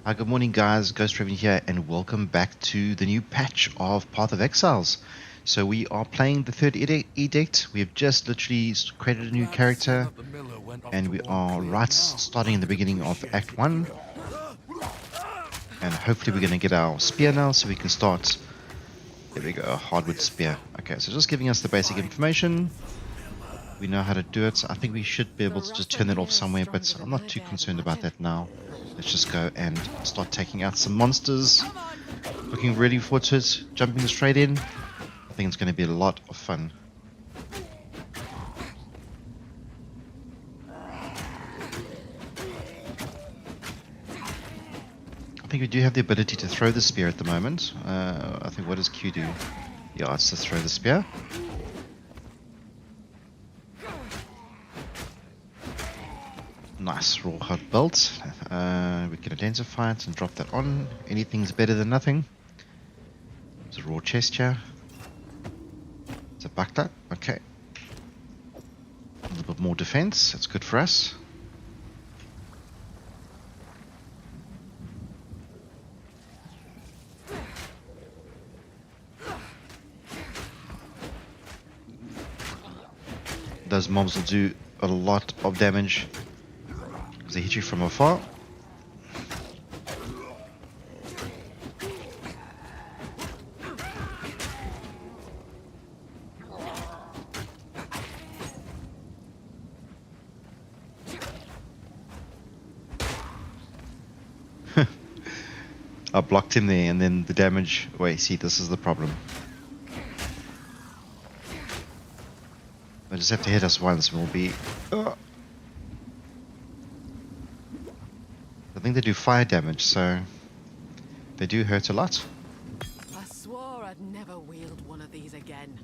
Hi, good morning guys, Ghost Raven here and welcome back to the new patch of Path of Exiles. So we are playing the Third Edict. We have just literally created a new character and we are starting in the beginning of Act 1. And hopefully we're going to get our spear now so we can start. There we go, a hardwood spear. Okay, so just giving us the basic information. We know how to do it. I think we should be able to just turn it off somewhere, but I'm not too concerned about that now. Let's just go and start taking out some monsters. Looking really forward to it. Jumping straight in. I think it's going to be a lot of fun. I think we do have the ability to throw the spear at the moment. I think, what does Q do? Yeah, it's to throw the spear. Nice raw hot belt. We can identify it and drop that on. Anything's better than nothing. It's a raw chest here. It's a buckler. Okay. A little bit more defense. That's good for us. Those mobs will do a lot of damage. They hit you from afar. I blocked him there and then the damage. Wait, see, this is the problem. I just have to hit us once and we'll be... I think they do fire damage, so they do hurt a lot. I swore I'd never wield one of these again.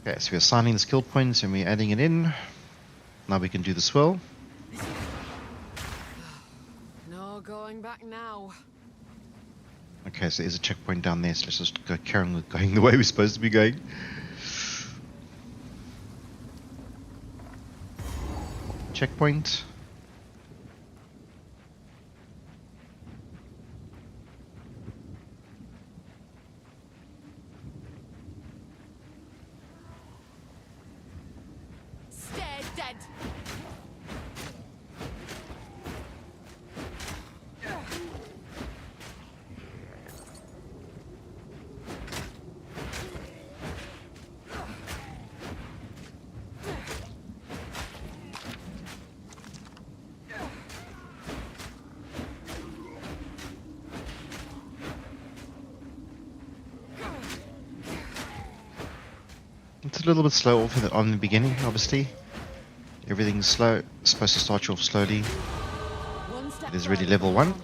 Okay, so we're assigning the skill points and we're adding it in. Now we can do the swirl. No going back now. Okay, so there's a checkpoint down there, so let's just go carry on going the way we're supposed to be going. Checkpoint. Dead. It's a little bit slow off on the beginning, obviously. Everything's slow. It's supposed to start you off slowly. It is already level 1.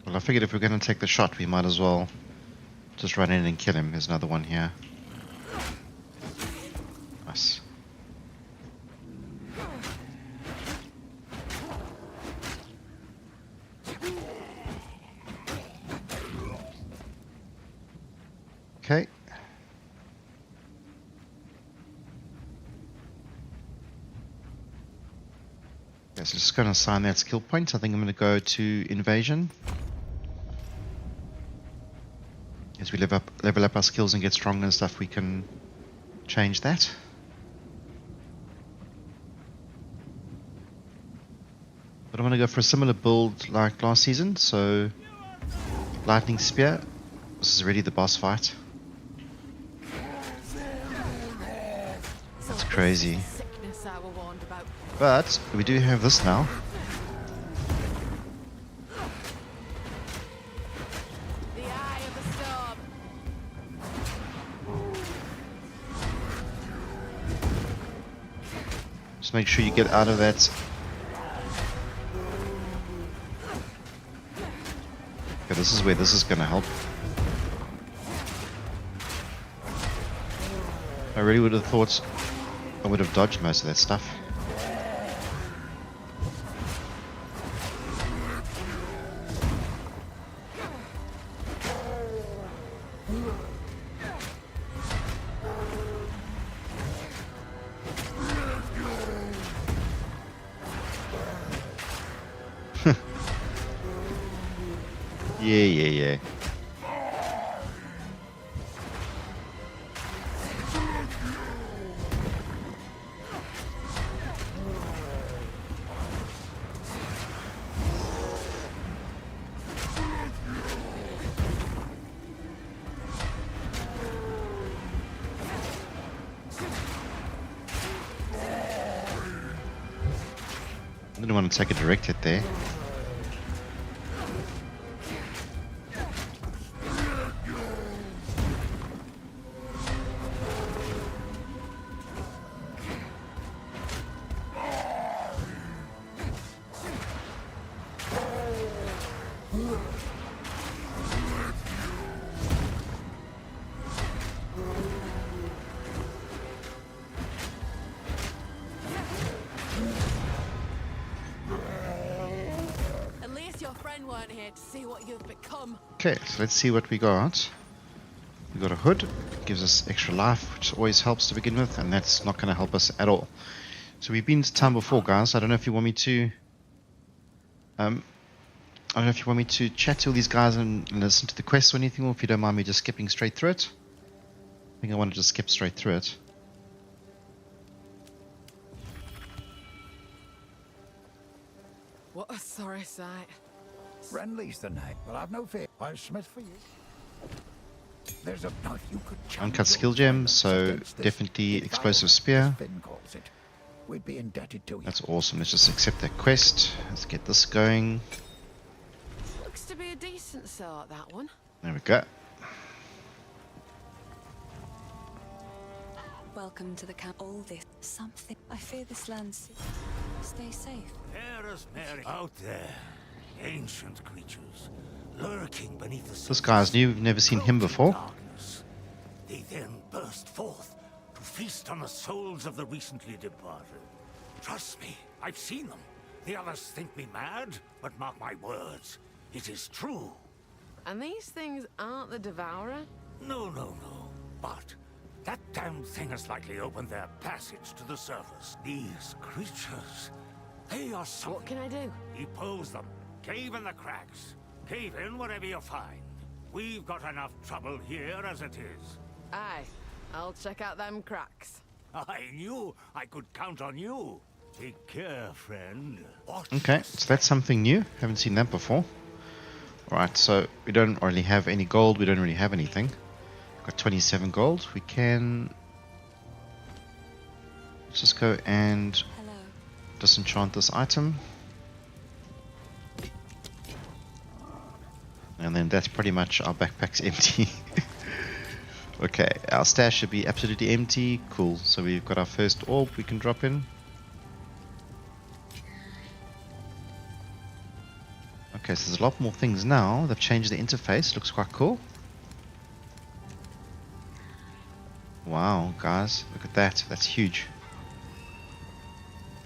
Well, I figured if we're going to take the shot, we might as well just run in and kill him. There's another one here. Nice. Okay. Yes, just going to assign that skill point. I think I'm going to go to Invasion. As we level up our skills and get stronger and stuff, we can change that. But I'm going to go for a similar build like last season. So, Lightning Spear. This is already the boss fight. That's crazy. But we do have this now. The eye of the storm. Just make sure you get out of that. Okay, this is where this is going to help. I really would have thought I would have dodged most of that stuff. Yeah. I didn't want to take a direct hit there. Weren't here to see what you've become. Okay, so let's see what we got. We got a hood, gives us extra life, which always helps to begin with, and that's not going to help us at all. So we've been to town before, guys. I don't know if you want me to chat to all these guys and listen to the quests or anything, or if you don't mind me just skipping straight through it. I think I want to just skip straight through it. What a sorry sight. Friendly's the name. Well, I've no fear. I'll smith for you. There's a knife you could Uncut skill gem, so definitely explosive spear. We'd be indebted to you. That's awesome. Let's just accept that quest. Let's get this going. Looks to be a decent sort, that one. There we go. Welcome to the camp. All this something. I fear this land's. Stay safe. There is Mary out there. Ancient creatures lurking beneath the This guy's new. We've never seen him before. darkness. They then burst forth to feast on the souls of the recently departed. Trust me, I've seen them. The others think me mad, but mark my words, it is true. And these things aren't the Devourer? No. But that damn thing has likely opened their passage to the surface. These creatures, they are something. What can I do? Depose them. Cave in the cracks. Cave in whatever you find. We've got enough trouble here as it is. Aye, I'll check out them cracks. I knew I could count on you. Take care, friend. Watch Okay, so that's something new. Haven't seen that before. Alright, so we don't really have any gold. We don't really have anything. Got 27 gold. We can... Let's just go and Hello. disenchant this item. And then that's pretty much our backpack's empty. Okay, our stash should be absolutely empty. Cool, so we've got our first orb we can drop in. Okay, so there's a lot more things now. They've changed the interface. Looks quite cool. Wow, guys, look at that. That's huge.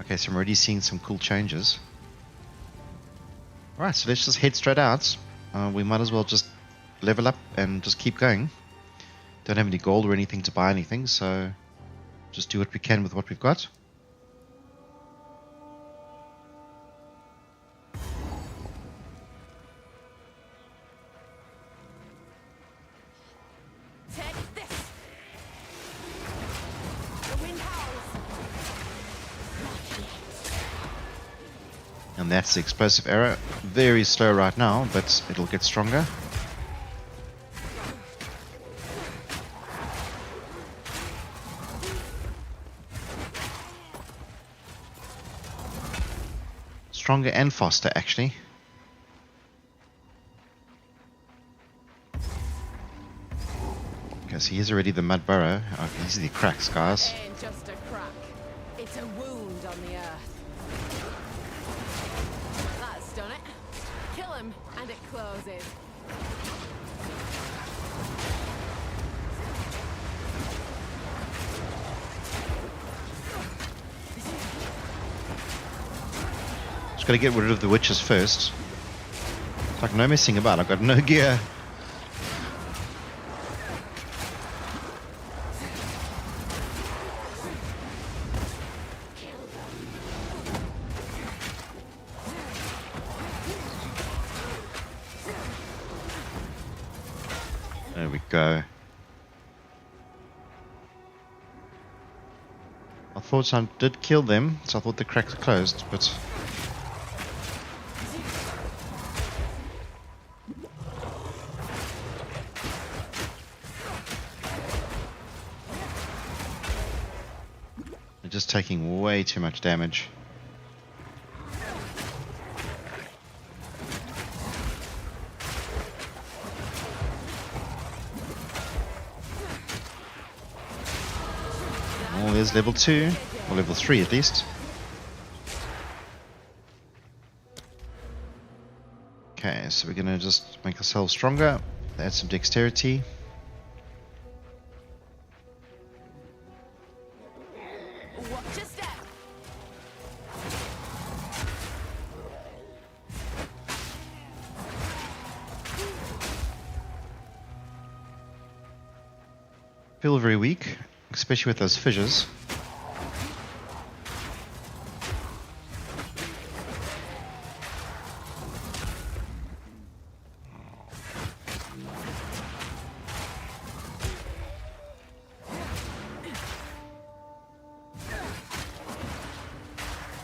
Okay, so I'm already seeing some cool changes. Alright, so let's just head straight out. We might as well just level up and just keep going. Don't have any gold or anything to buy anything, so just do what we can with what we've got. Take this! The wind howls! And that's the explosive arrow. Very slow right now, but it'll get stronger. Stronger and faster, actually. Okay, so here's already the Mud Burrow. Oh, these are the cracks, guys. Ain't just a crack. It's a wound on the earth. That's done it. Kill him, and it closes. Just gotta get rid of the witches first. It's like no messing about, I've got no gear. go. I thought I did kill them, so I thought the cracks closed, but... they're just taking way too much damage. Oh, there's level 2, or level 3 at least. Okay, so we're gonna just make ourselves stronger, add some dexterity. Watch your step. Feel very weak, especially with those fissures.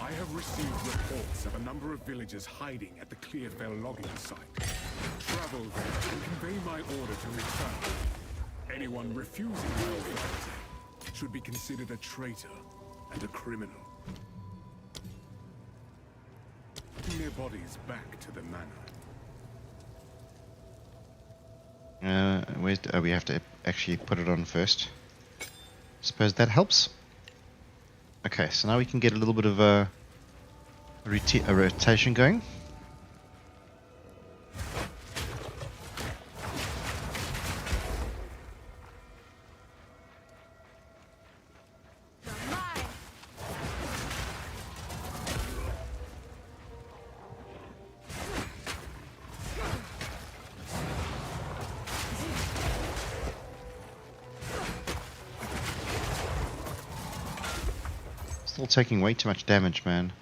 I have received reports of a number of villagers hiding at the Clearfell logging site. Travel there and convey my order to return. Anyone refusing my authority should be considered a traitor and a criminal. Bring their bodies back to the manor. We have to actually put it on first. Suppose that helps. Okay, so now we can get a little bit of a rotation going. Still taking way too much damage, man.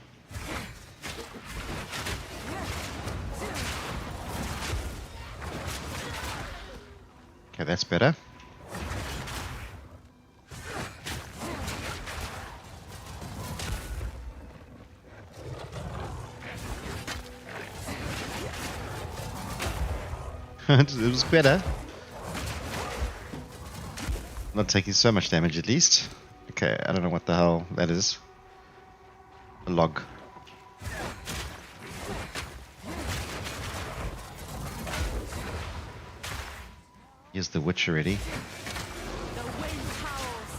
Okay, that's better. It was better. Not taking so much damage at least. Okay, I don't know what the hell that is. A log. Here's the witch already. The wind howls.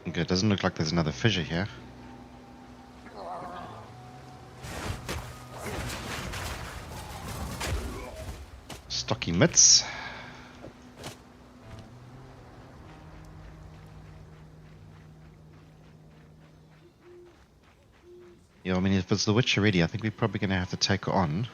Okay, it doesn't look like there's another fissure here. Stocky mitts. Yeah, I mean, if it's the witch already, I think we're probably going to have to take her on.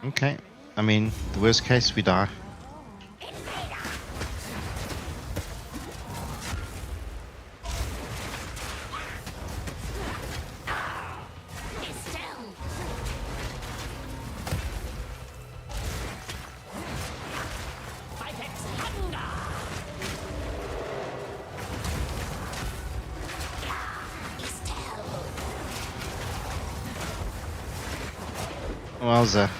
Okay, I mean, the worst case, we die. Wowza.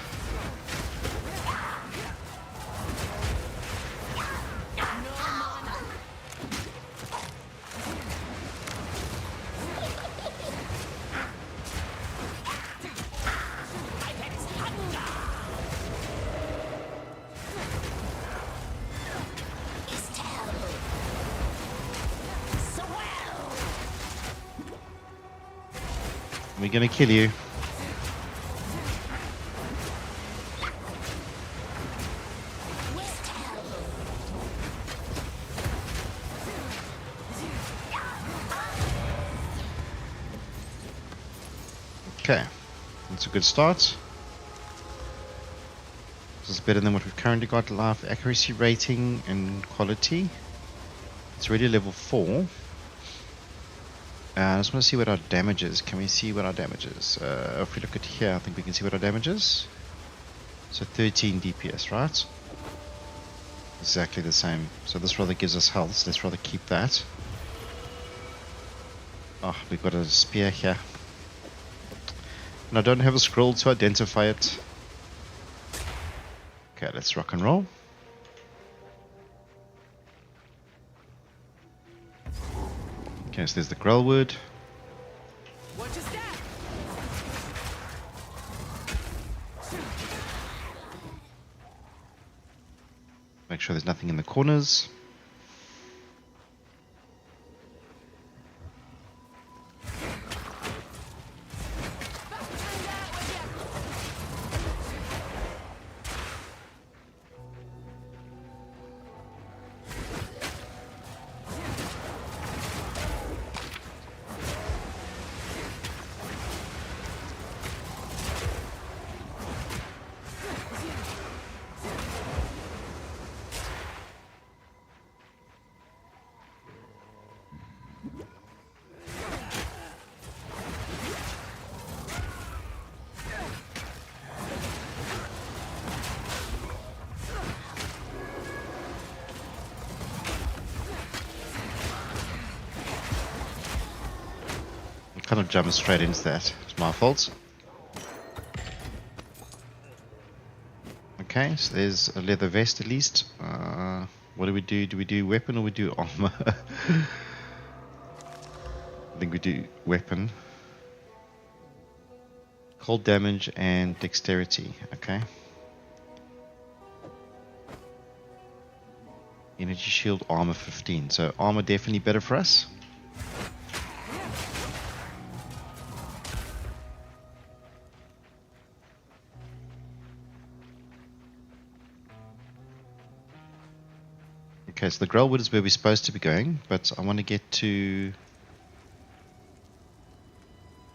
We're gonna kill you. Okay, that's a good start. This is better than what we've currently got. Life accuracy rating and quality. It's already level 4. I just want to see what our damage is. Can we see what our damage is? If we look at here, I think we can see what our damage is. So 13 DPS, right? Exactly the same. So this rather gives us health, so let's rather keep that. Oh, we've got a spear here. And I don't have a scroll to identify it. Okay, let's rock and roll. Okay, so there's the Grelwood. Watch your step. Make sure there's nothing in the corners. Kind of jumped straight into that. It's my fault. Okay, so there's a leather vest at least. What do we do? Do we do weapon or we do armor? I think we do weapon. Cold damage and dexterity. Okay. Energy shield, armor 15. So armor definitely better for us. Okay, so the Grelwood is where we're supposed to be going, but I want to get to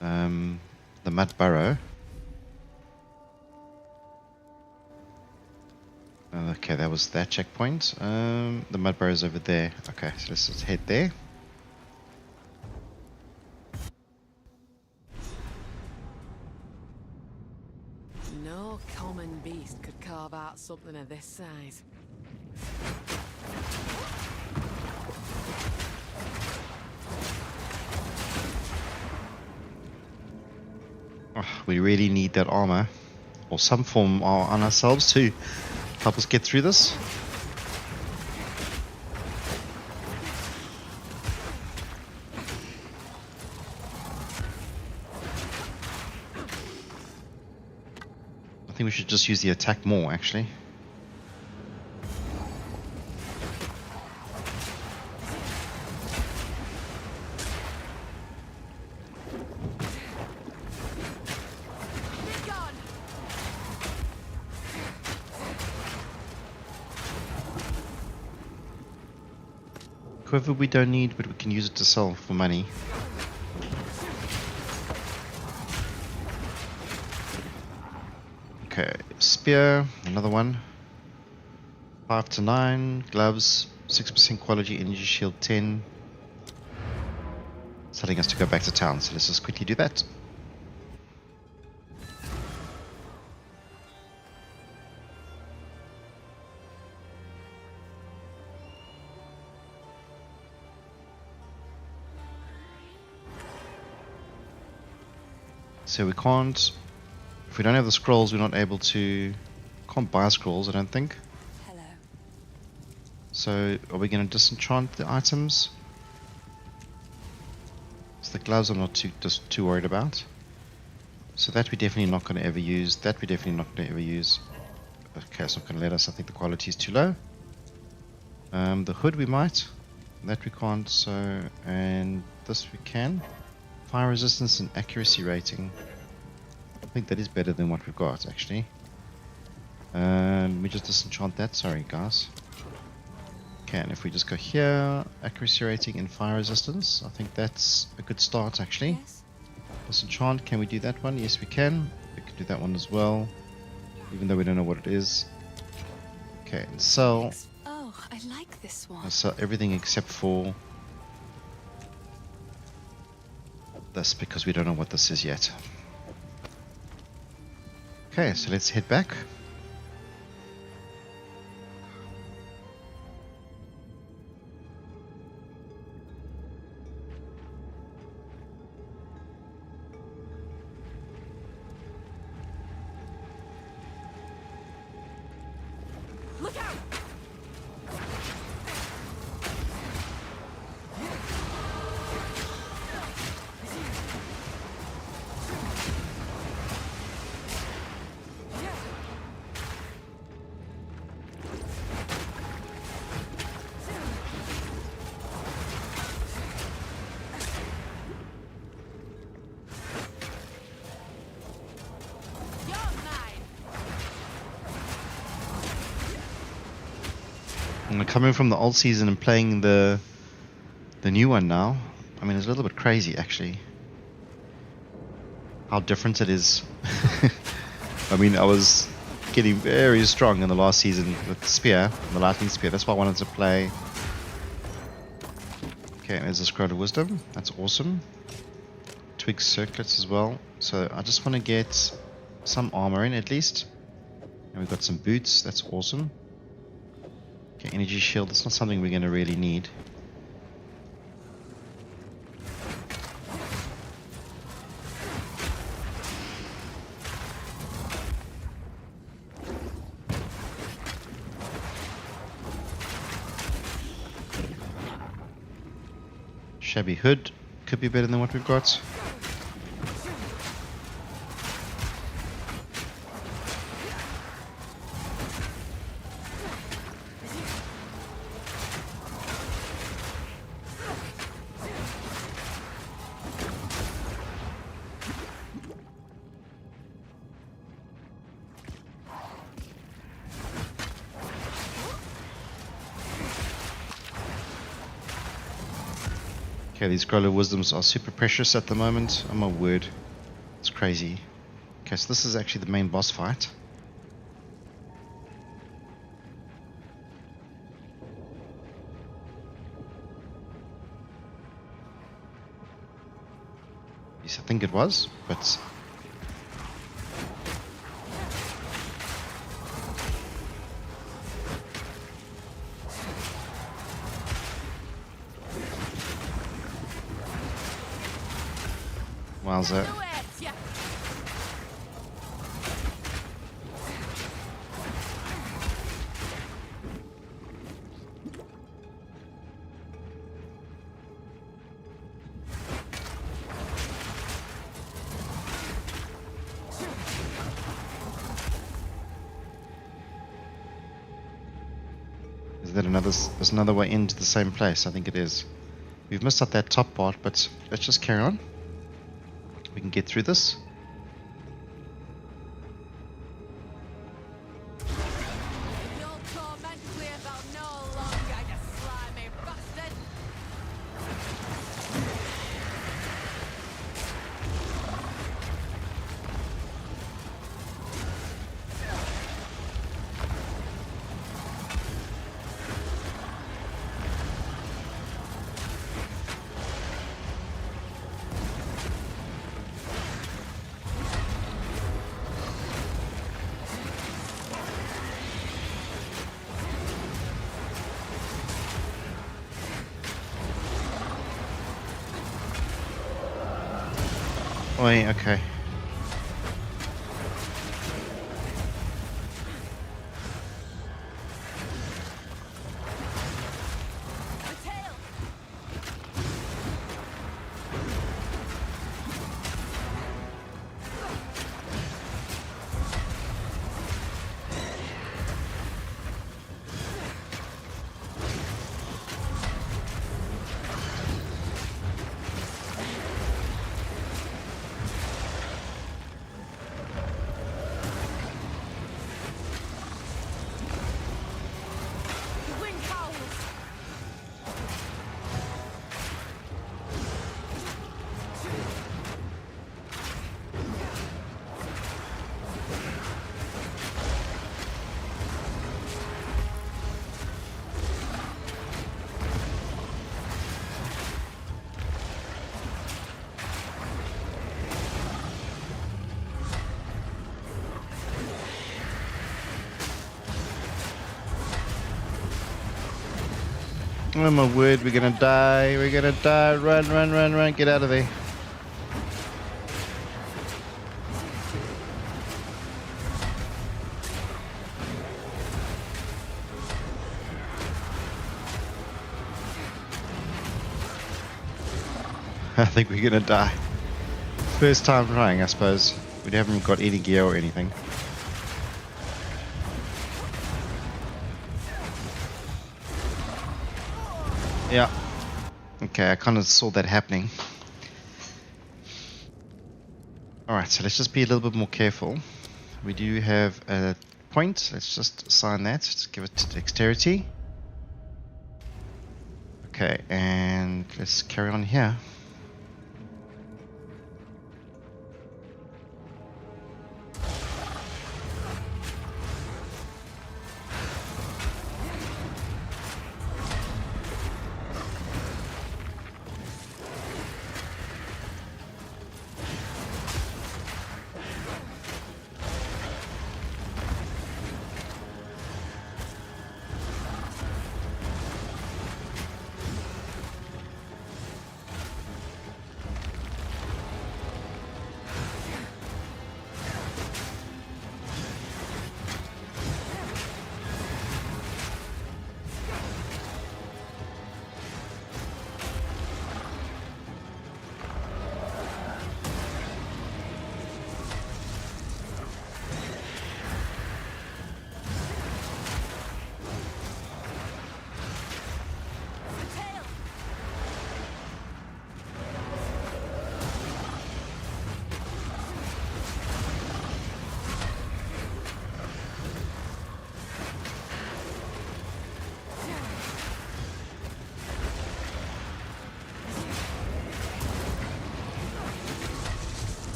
the Mud Burrow. Okay, that was that checkpoint. The Mud Burrow is over there. Okay, so let's just head there. No common beast could carve out something of this size. Oh, we really need that armor or some form on ourselves to help us get through this. I think we should just use the attack more actually. Quiver we don't need, but we can use it to sell for money. Okay, spear, another one. 5 to 9, gloves, 6% quality, energy shield 10. It's telling us to go back to town, so let's just quickly do that. So we can't, if we don't have the scrolls, we're not able to... Can't buy scrolls, I don't think. Hello. So, are we going to disenchant the items? So the gloves I'm not too worried about. So that we're definitely not going to ever use. That we're definitely not going to ever use. Okay, it's not going to let us. I think the quality is too low. The hood we might. That we can't. So, and this we can. Fire resistance and accuracy rating. I think that is better than what we've got, actually. And we just disenchant that. Sorry, guys. Okay, and if we just go here, accuracy rating and fire resistance, I think that's a good start, actually. Yes. Disenchant, can we do that one? Yes, we can. We can do that one as well, even though we don't know what it is. Okay, and sell. Oh, I like this one. I'll sell everything except for this, because we don't know what this is yet. Okay, so let's head back. Look out! You're mine! And coming from the old season and playing the new one now, I mean, it's a little bit crazy, actually. How different it is. I mean, I was getting very strong in the last season with the spear, the lightning spear. That's why I wanted to play. Okay, there's a scroll of wisdom. That's awesome. Twig circlets as well. So I just want to get some armor in at least. And we've got some boots. That's awesome. Okay, energy shield. That's not something we're going to really need. Shabby hood could be better than what we've got. Okay, these Scroll of Wisdoms are super precious at the moment. Oh my word. It's crazy. Okay, so this is actually the main boss fight. Yes, I think it was, but... Wowza. Is that there's another way into the same place? I think it is. We've missed out that top part, but let's just carry on. We can get through this. Your torment Clearfell no longer, you slimy bastard! Oi, okay. Oh my word, we're gonna die. We're gonna die. Run, run, run, run. Get out of there. I think we're gonna die. First time trying, I suppose. We haven't got any gear or anything. Yeah. Okay, I kind of saw that happening. Alright, so let's just be a little bit more careful. We do have a point. Let's just assign that. Let's give it to dexterity. Okay, and let's carry on here.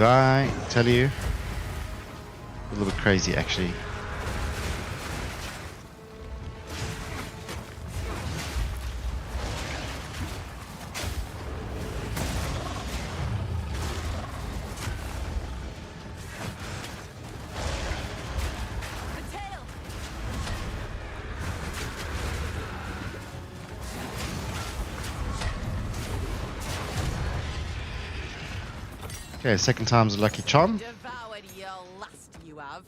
I tell you, a little bit crazy actually. Okay, second time's a lucky charm. Devoured your last, you have.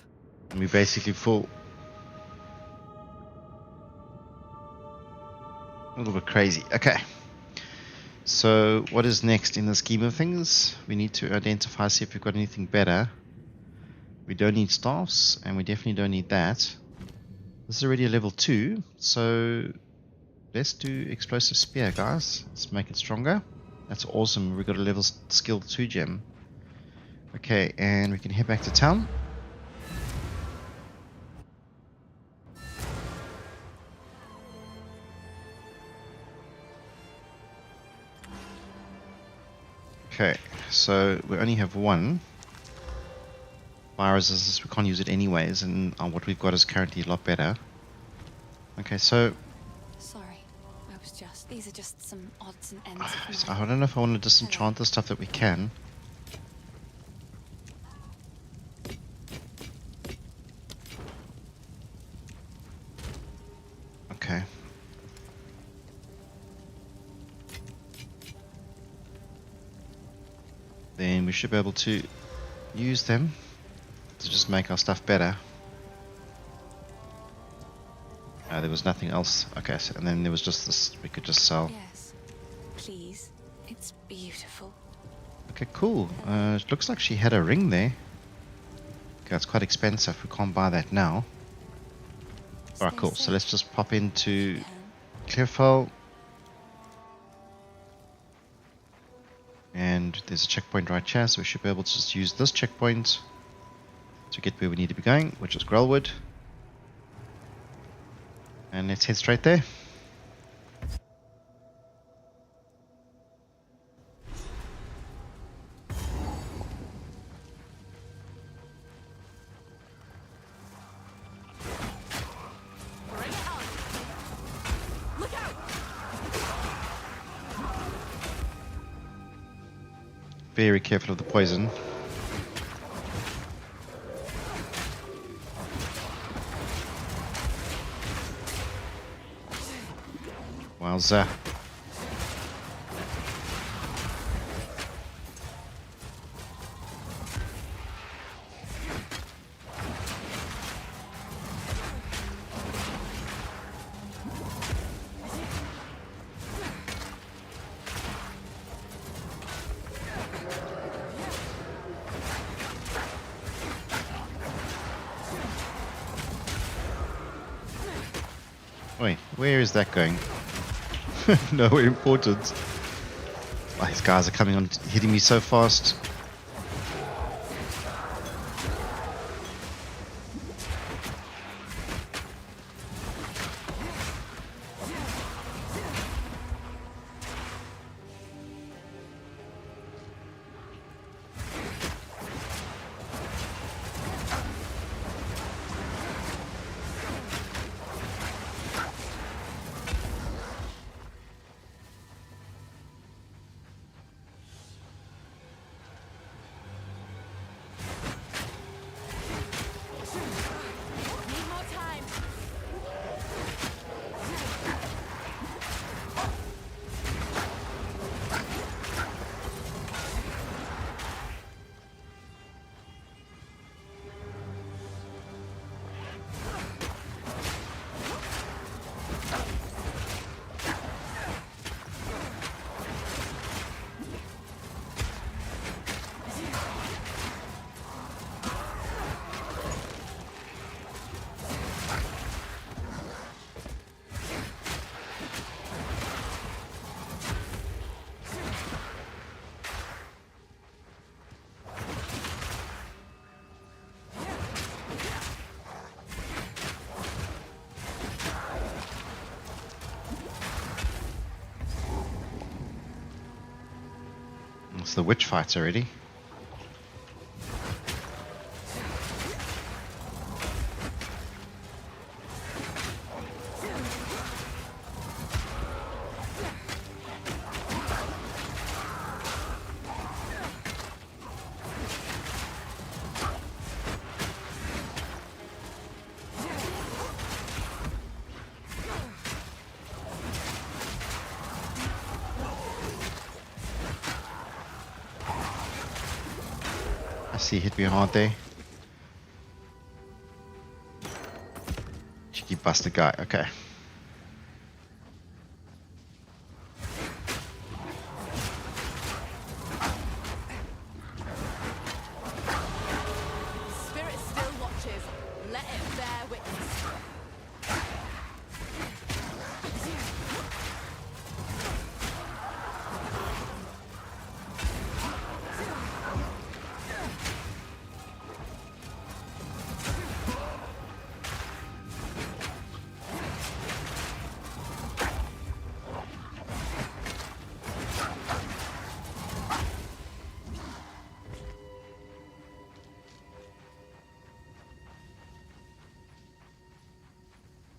And we basically full. A little bit crazy. Okay. So what is next in the scheme of things? We need to identify, see if we've got anything better. We don't need staffs, and we definitely don't need that. This is already a level 2, so let's do Explosive Spear, guys. Let's make it stronger. That's awesome. We've got a level skill 2 gem. Okay, and we can head back to town. Okay, so we only have one fire resistance. We can't use it anyways, and what we've got is currently a lot better. Okay, so Sorry, I was just. These are just some odds and ends. Of I mine. don't know if I want to disenchant the stuff that we can. Okay. Then we should be able to use them to just make our stuff better. There was nothing else. Okay, so, and then there was just this we could just sell. Yes, please. It's beautiful. Okay, cool. It looks like she had a ring there. Okay, it's quite expensive. We can't buy that now. Alright, Stay cool. So safe. let's just pop into Home. Clearfell. And there's a checkpoint right here, so we should be able to just use this checkpoint to get where we need to be going, which is Grelwood. And let's head straight there. Bring it on! Look out! Very careful of the poison. Wowza. Wait, where is that going? Nowhere important. Oh, these guys are coming on, hitting me so fast. Need more time! It's the witch fights already. I see, hit me hard there. Cheeky bastard guy, okay. Spirit still watches. Let it bear witness.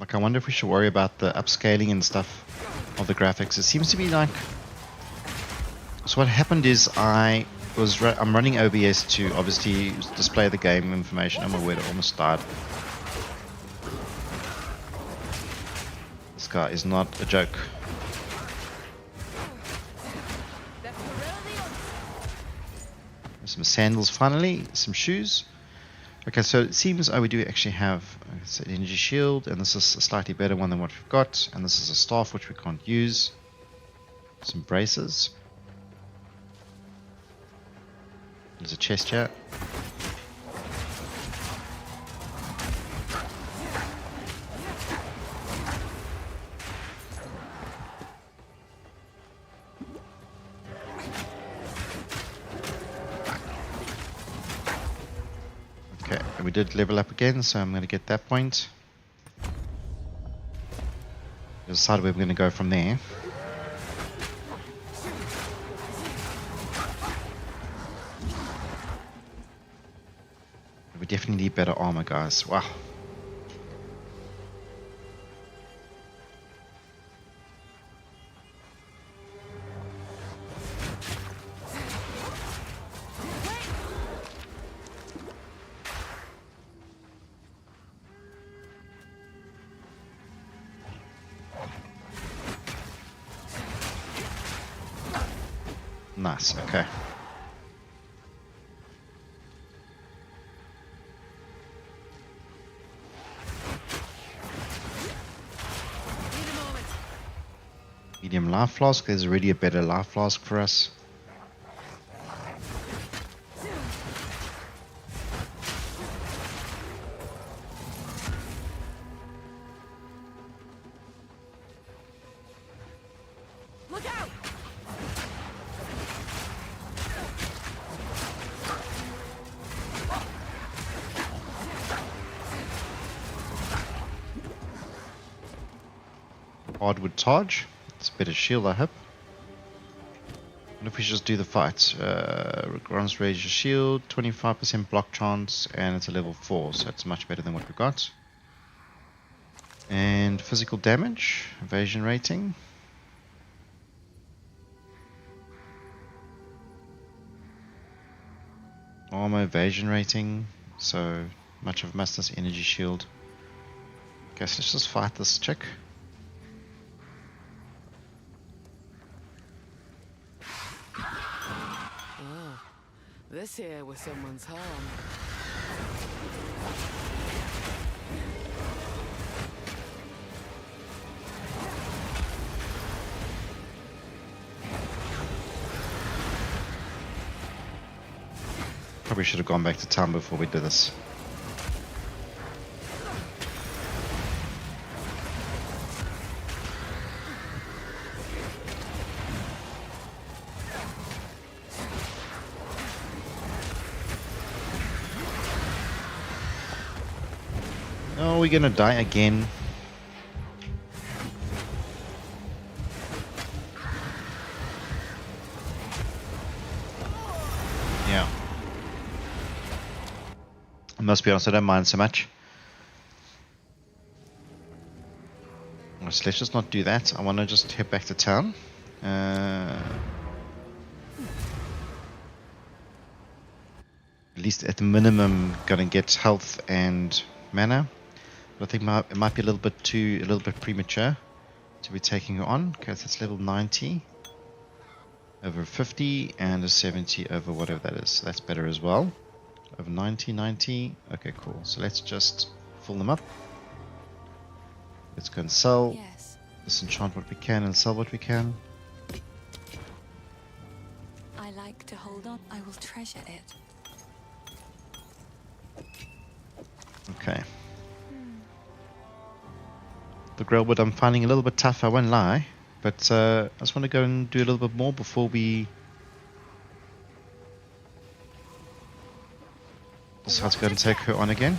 Like, I wonder if we should worry about the upscaling and stuff of the graphics. It seems to be like... So what happened is I'm running OBS to obviously display the game information. I'm aware it almost died. This guy is not a joke. Some sandals finally, some shoes. Okay, so it seems we do actually have an energy shield, and this is a slightly better one than what we've got, and this is a staff which we can't use. Some braces. There's a chest here. Okay, and we did level up again, so I'm going to get that point. Decide where we're going to go from there. We definitely need better armor, guys. Wow. Nice, okay. Medium life flask. There's already a better life flask for us. Look out! Hardwood Taj. It's a better shield, I hope. What if we just do the fight? Grants raise your shield, 25% block chance, and it's a level 4, so it's much better than what we got. And physical damage, evasion rating. Armor, evasion rating, so much of Master's energy shield. Okay, so let's just fight this chick. This here was someone's home. Probably should have gone back to town before we did this. Oh, we're gonna die again. Yeah. I must be honest, I don't mind so much. So let's just not do that. I want to just head back to town. At least at the minimum, gonna get health and mana. But I think it might be a little bit premature to be taking her on. Okay, so it's level 90 over 50 and a 70 over whatever that is. So that's better as well. Over 90. Okay, cool. So let's just fill them up. Let's go and sell. Yes. Disenchant what we can and sell what we can. I like to hold on. I will treasure it. Okay. The Grelwood I'm finding a little bit tough, I won't lie. But I just want to go and do a little bit more before we decide to go and take her on again.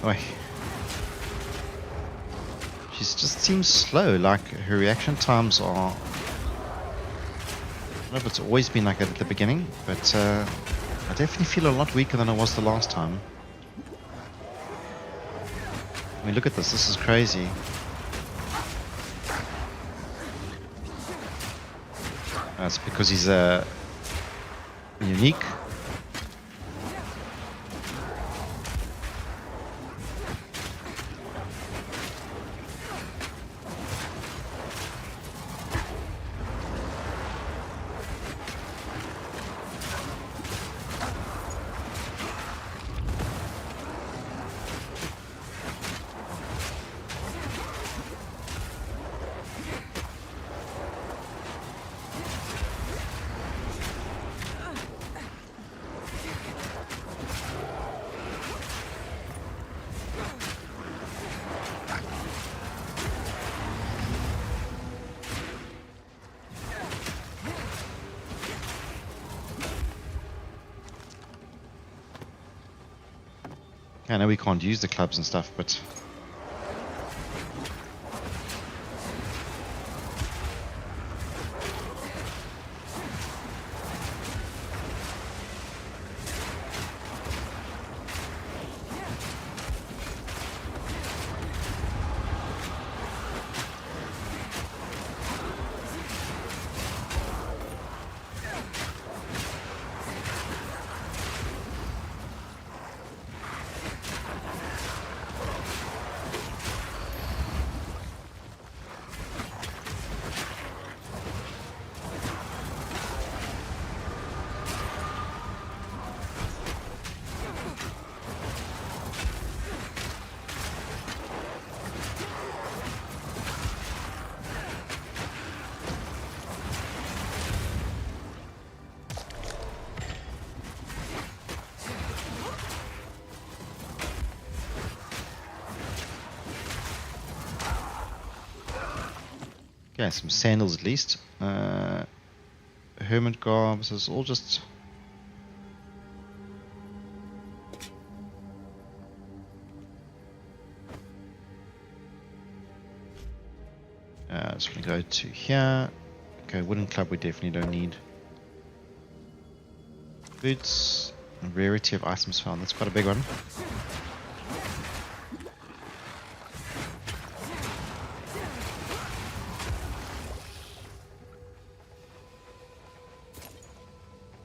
Oi. She just seems slow, like her reaction times are... I don't know if it's always been like that at the beginning, but I definitely feel a lot weaker than I was the last time. I mean, look at this is crazy. That's because he's unique. I know we can't use the clubs and stuff, but yeah, some sandals at least. Hermit garbs, this is all just... just going to go to here. Okay, wooden club we definitely don't need. Boots, rarity of items found, that's quite a big one.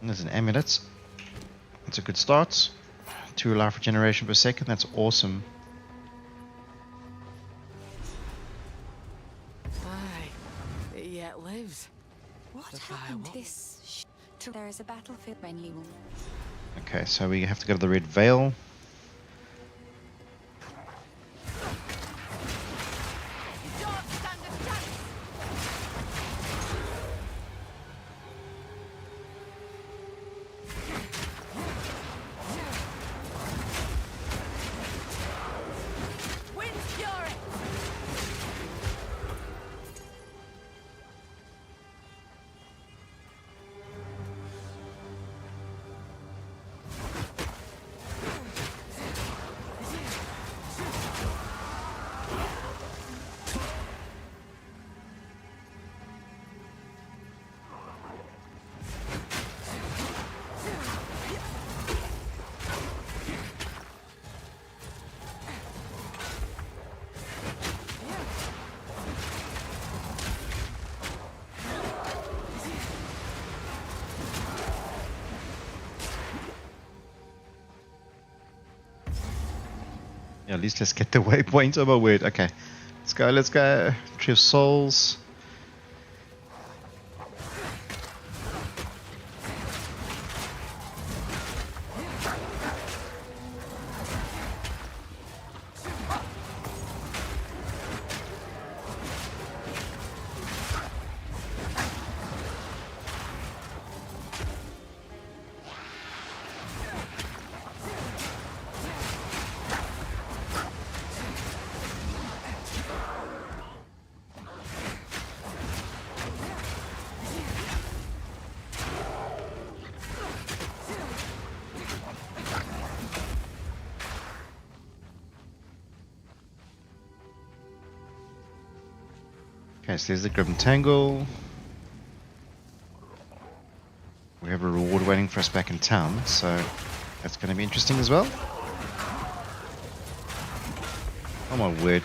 There's an amulet. That's a good start. 2 life regeneration per second. That's awesome. Aye, it yet lives. What The happened to firewall. this? There is a battlefield menu. Okay, so we have to go to the Red Veil. Yeah, at least let's get the waypoint. Oh my word. Okay. Let's go. Tree of Souls. Okay, so there's the Grib and Tangle. We have a reward waiting for us back in town, so that's going to be interesting as well. Oh my word.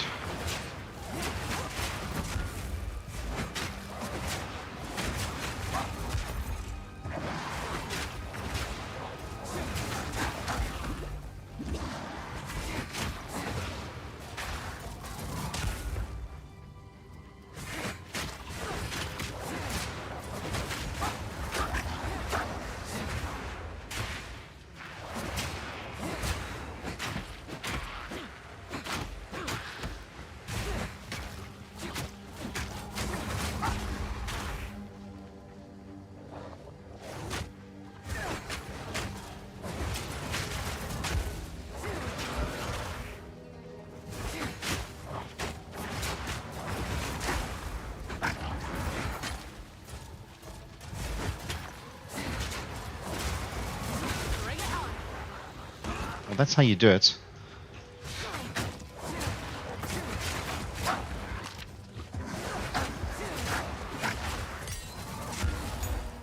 Well, that's how you do it.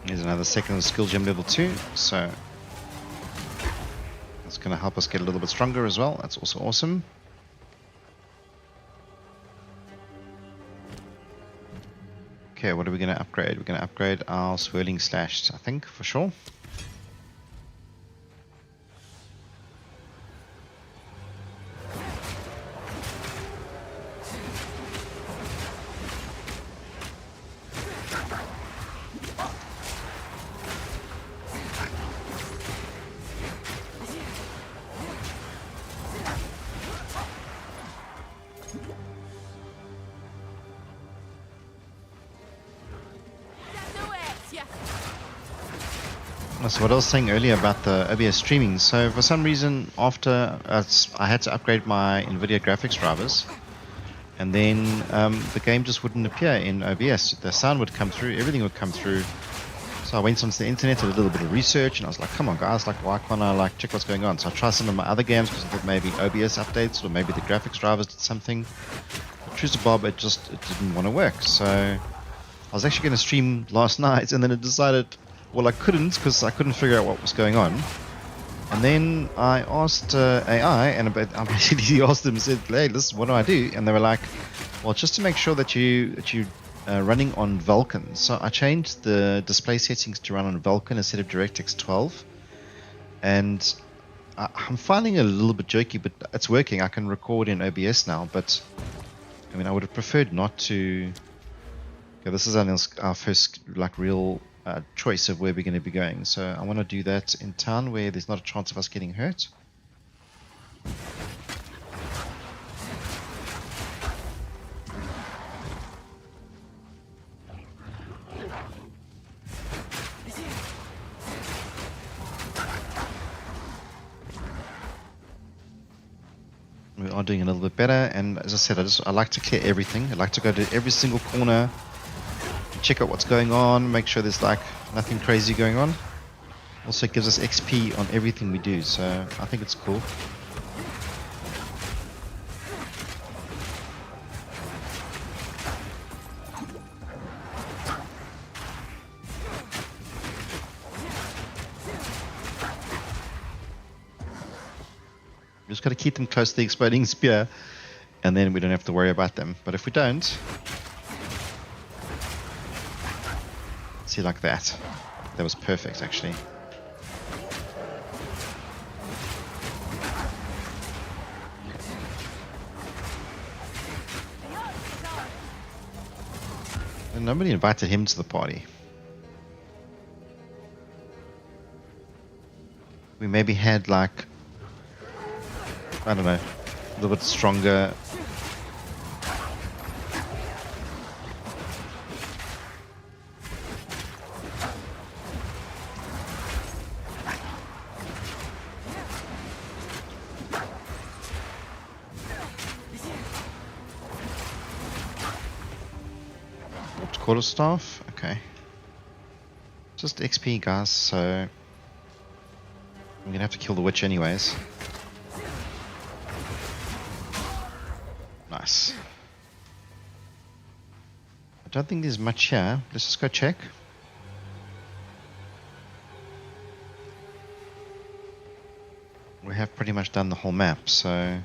Here's another second skill gem level 2, so that's going to help us get a little bit stronger as well. That's also awesome. Okay, what are we going to upgrade? We're going to upgrade our Swirling Slash, I think, for sure. So what I was saying earlier about the OBS streaming, so for some reason after I had to upgrade my NVIDIA graphics drivers, and then the game just wouldn't appear in OBS. The sound would come through, everything would come through. So I went onto the internet, did a little bit of research, and I was like, come on guys, like why can't I like check what's going on? So I tried some of my other games because I thought maybe OBS updates or maybe the graphics drivers did something. But truth to Bob, it didn't want to work. So I was actually going to stream last night, and then it decided, well, I couldn't because I couldn't figure out what was going on. And then I asked AI, and I basically asked them and said, hey, listen, what do I do? And they were like, well, just to make sure that you're running on Vulkan. So I changed the display settings to run on Vulkan instead of DirectX 12. And I'm finding it a little bit jerky, but it's working. I can record in OBS now, but I mean, I would have preferred not to. Okay, this is our first like real choice of where we're going to be going. So I want to do that in town where there's not a chance of us getting hurt. We are doing a little bit better, and as I said, I like to clear everything. I like to go to every single corner, check out what's going on, make sure there's like nothing crazy going on. Also it gives us XP on everything we do, so I think it's cool. We just got to keep them close to the exploding spear, and then we don't have to worry about them. But if we don't, see, like that. That was perfect, actually. And nobody invited him to the party. We maybe had like, I don't know, a little bit stronger. Quarterstaff, okay. Just XP, guys, so I'm gonna have to kill the witch anyways. Nice. I don't think there's much here. Let's just go check. We have pretty much done the whole map, so...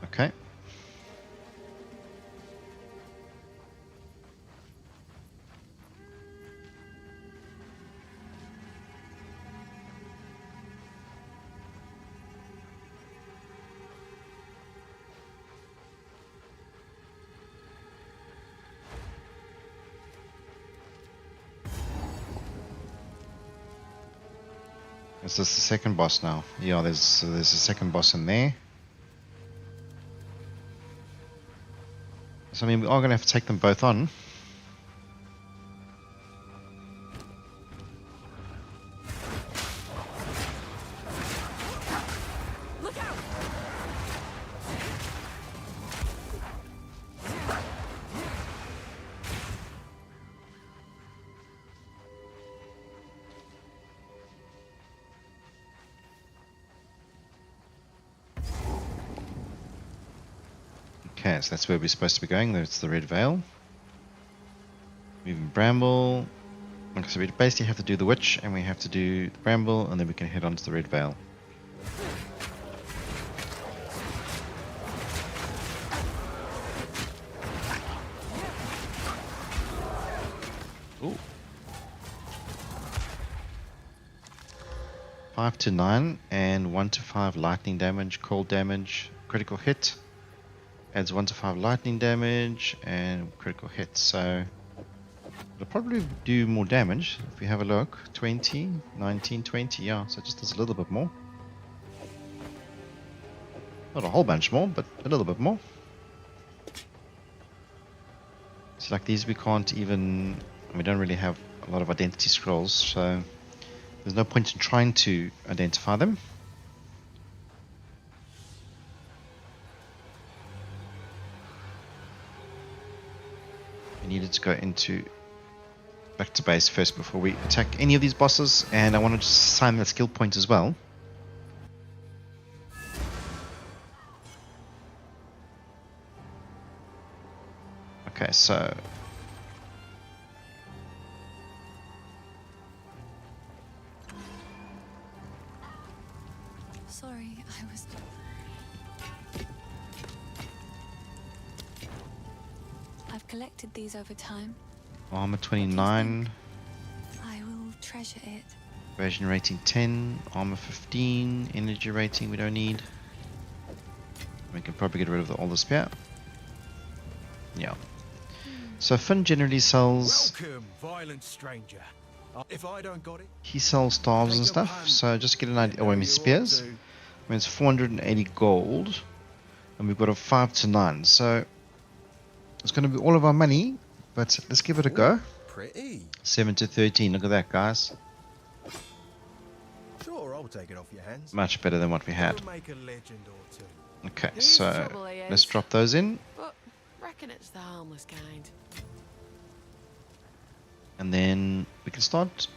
Okay. Is this the second boss now? Yeah, there's a second boss in there. So I mean, we are going to have to take them both on. Look out! Okay, so that's where we're supposed to be going. That's the Red Veil. Moving Bramble. Okay, so we basically have to do the Witch, and we have to do the Bramble, and then we can head on to the Red Veil. Ooh. 5 to 9 and 1 to 5 lightning damage, cold damage, critical hit. Adds 1 to 5 lightning damage and critical hit. So it'll probably do more damage if we have a look. 20, 19, 20. Yeah, so it just does a little bit more. Not a whole bunch more, but a little bit more. So like these we can't even... We don't really have a lot of identity scrolls, so there's no point in trying to identify them. We needed to go into back to base first before we attack any of these bosses, and I want to just assign that skill point as well. Okay, so Sorry, I was... I've collected these over time. armor 29, I will treasure it. evasion rating 10, armor 15, energy rating we don't need. We can probably get rid of all the spear. Yeah. So Finn generally sells... Welcome, violent stranger. If I don't got it, He sells staves and stuff, so just get an idea. Oh, I mean spears. I mean it's 480 gold, and we've got a 5 to 9. So it's going to be all of our money, but let's give it a go. pretty. 7 to 13. Look at that, guys. Sure, I'll take it off your hands. Much better than what we had. We'll make a legend or two. Okay, Here's so the trouble, he let's is. drop those in, But reckon it's the harmless kind. and then we can start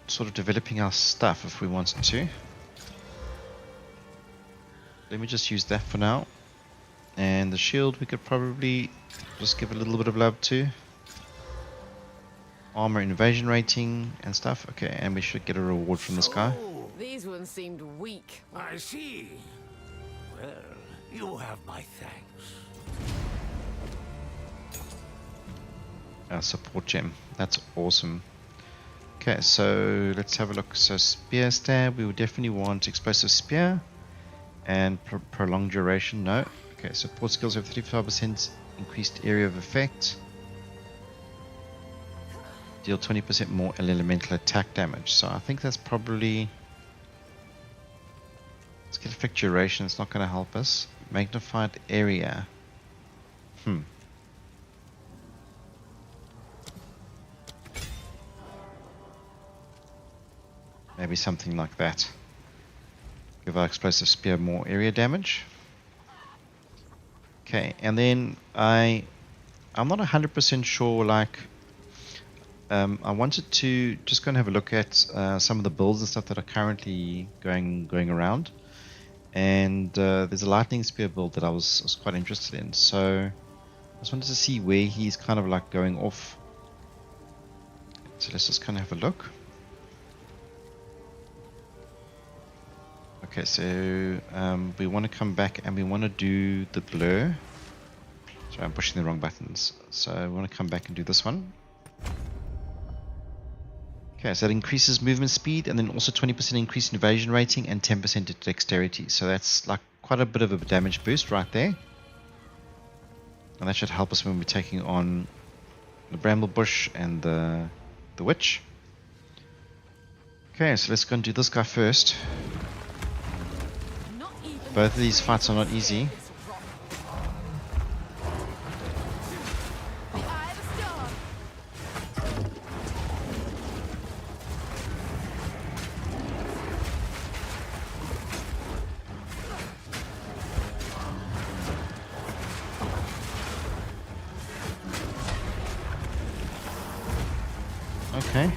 sort of developing our stuff if we wanted to. Let me just use that for now. And the shield we could probably just give a little bit of love to. Armor invasion rating and stuff. Okay, and we should get a reward from this guy. Oh, These ones seemed weak. I see. Well, you have my thanks. Our support gem. That's awesome. Okay, so let's have a look. So spear stab, we would definitely want explosive spear. And prolonged duration, no. Okay, support skills have 35% increased area of effect. Deal 20% more elemental attack damage. So I think that's probably... Let's get effect duration, it's not going to help us. Magnified Area. Maybe something like that. Give our explosive spear more area damage. Okay, and then I'm not 100% sure, like, I wanted to just go and have a look at some of the builds and stuff that are currently going around. And there's a lightning spear build that I was quite interested in. So I just wanted to see where he's kind of like going off. So let's just kind of have a look. Okay, so we want to come back and we want to do the blur. Sorry, I'm pushing the wrong buttons. So I want to come back and do this one. Okay, so that increases movement speed and then also 20% increase in evasion rating and 10% dexterity. So that's like quite a bit of a damage boost right there. And that should help us when we're taking on the Bramble Bush and the Witch. Okay, so let's go and do this guy first. Both of these fights are not easy. Okay.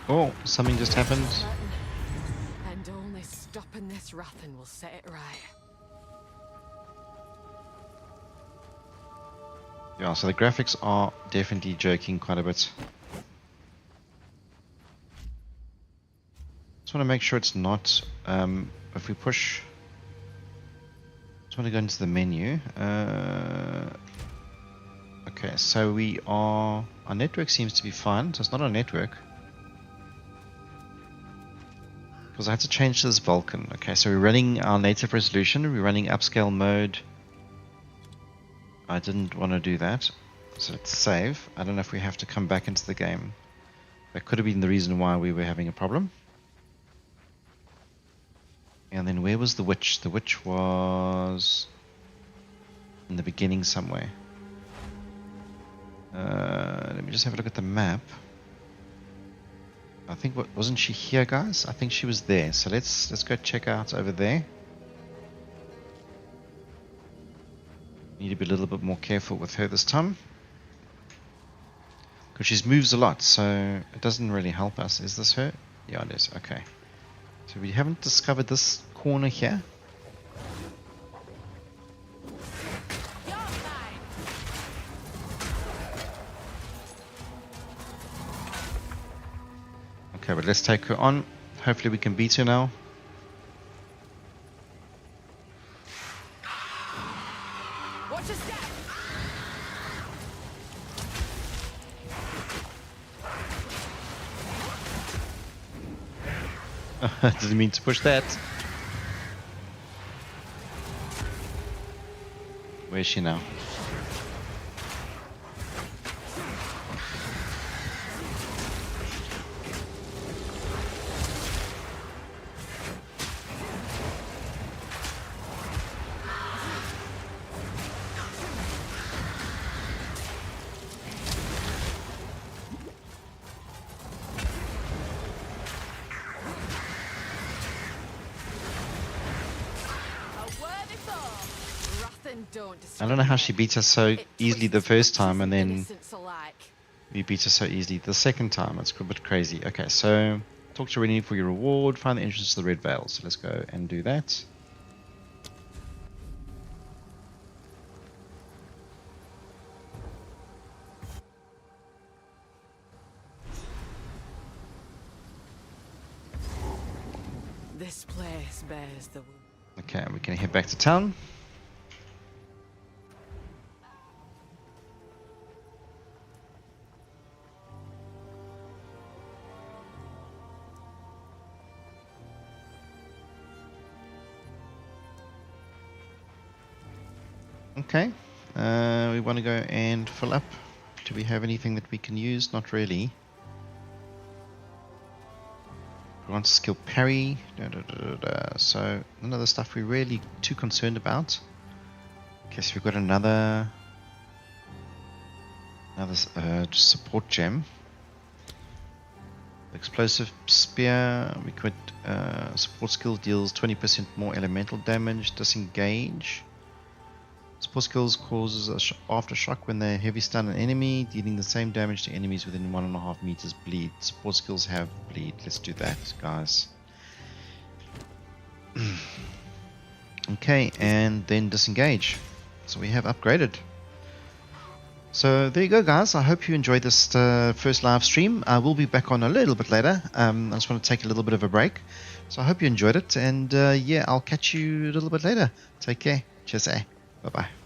Oh, something just happened. And only stopping this Rathan will set it right. Yeah, so the graphics are definitely jerking quite a bit. Just want to make sure it's not, if we push, just want to go into the menu. Okay, so our network seems to be fine, so it's not our network. Because I had to change to this Vulcan. Okay, so we're running our native resolution, we're running upscale mode. I didn't want to do that, so let's save. I don't know if we have to come back into the game. That could have been the reason why we were having a problem. And then where was the witch? The witch was in the beginning somewhere. Let me just have a look at the map. I think, wasn't she here, guys? I think she was there. So let's go check out over there. Need to be a little bit more careful with her this time, because she moves a lot, so it doesn't really help us. Is this her? Yeah, it is. Okay. So we haven't discovered this corner here. Okay, but let's take her on. Hopefully we can beat her now. Watch your step. Didn't mean to push that. Where is she now? I don't know how she beat us so easily the first time, and then we beat her so easily the second time. It's a bit crazy. Okay, so talk to Areagne for your reward. Find the entrance to the Red Veil. So let's go and do that. This place bears the. Okay, we can head back to town. Okay. We want to go and fill up. Do we have anything that we can use? Not really. Grant skill parry. So none of the stuff we're really too concerned about. Okay, so we've got another support gem. Explosive spear. We could support skill deals 20% more elemental damage. Disengage. Support skills causes a aftershock when they heavy stun an enemy, dealing the same damage to enemies within 1.5 meters. Bleed. Support skills have bleed. Let's do that, guys. Okay, and then disengage. So we have upgraded. So there you go, guys. I hope you enjoyed this first live stream. I will be back on a little bit later. I just want to take a little bit of a break. So I hope you enjoyed it. And yeah, I'll catch you a little bit later. Take care. Cheers. Bye-bye.